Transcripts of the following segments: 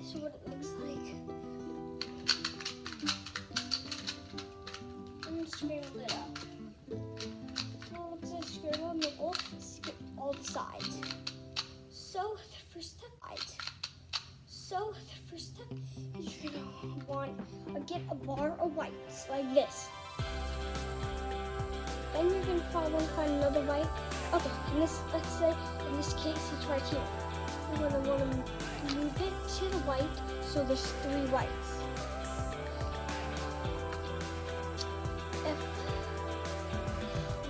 see what it looks like. And scramble it up. So let's just scramble and make all the sides. So the first step, is you're gonna want to get a bar of whites like this. Then you're gonna find another white. Okay, and let's say in this case it's right here. You're gonna want to move it to the white, so there's 3 whites.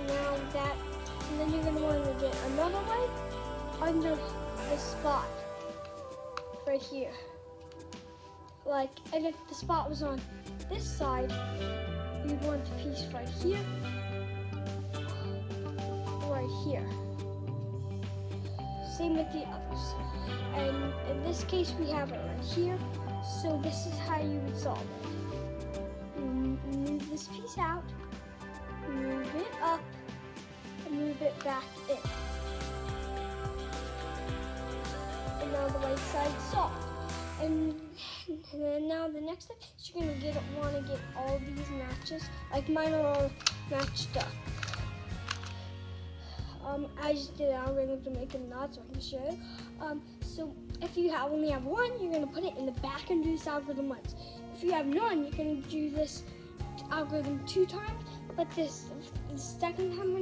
Now that, and then you're gonna want to get another white under the spot right here. Like, and if the spot was on this side, you want the piece right here. Right here. Same with the others. And in this case, we have it right here. So this is how you would solve it. You move this piece out, move it up, and move it back in. And now the right side's solved. And then now the next step is you're gonna want to get all these matches. Like mine are all matched up. I just did an algorithm to make them not, so I can show you. So if you only have one, you're gonna put it in the back and do this algorithm once. If you have none, you're gonna do this algorithm 2 times. But the second time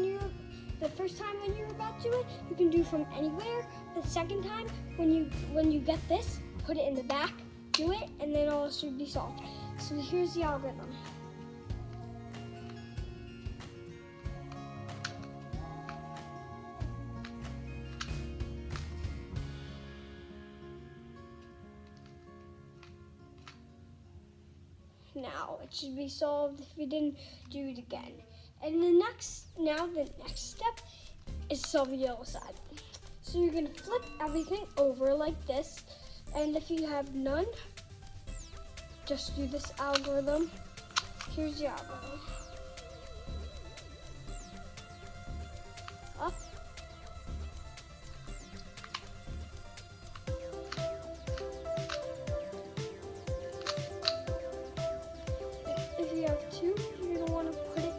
the first time when you're about to do it, you can do from anywhere. The second time, when you get this, put it in the back, do it, and then all should be solved. So here's the algorithm. Now it should be solved if you didn't do it again. And the next step is to solve the yellow side. So you're gonna flip everything over like this, and if you have none, just do this algorithm. Here's the algorithm. Up. If you have 2, you're gonna want to put it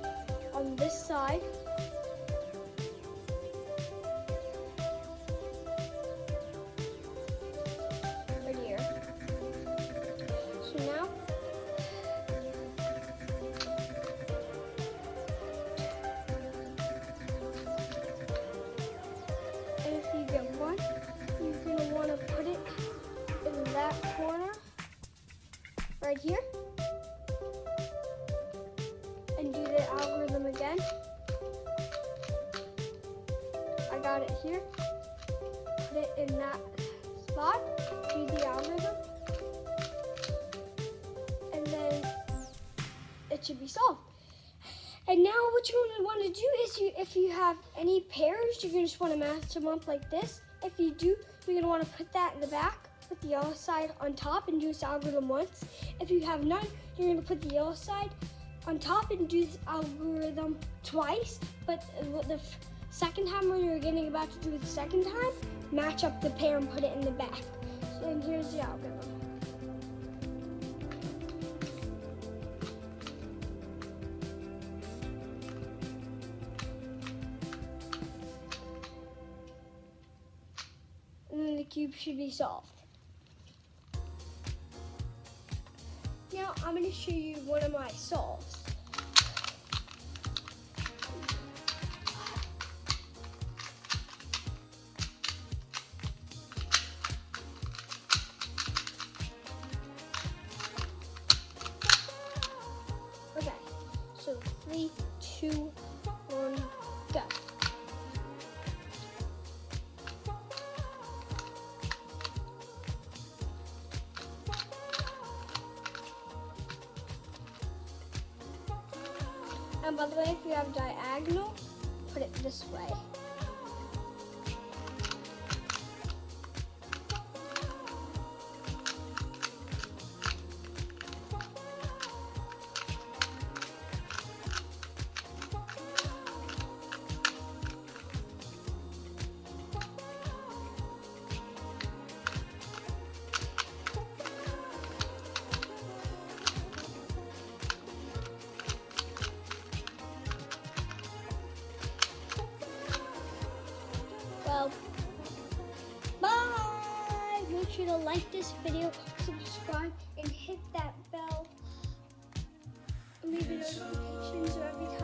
on this side. Right here. So now, and if you get 1, you're gonna want to put it in that corner right here. And do the algorithm again. I got it here. Put it in that spot. Do the algorithm. And then it should be solved. And now what you're going to want to do is, if you have any pairs, you're going to just want to match them up like this. If you do, you're going to want to put that in the back, put the yellow side on top, and do this algorithm once. If you have none, you're going to put the yellow side on top and do this algorithm twice, but the second time when you're getting about to do it the second time, match up the pair and put it in the back. So and here's the algorithm. And then the cube should be solved. Now I'm going to show you one of my solves. Okay, so 3, 2, 1, go. And by the way, if you have diagonal, put it this way. sure to like this video, subscribe, and hit that bell. Leave a notification so every time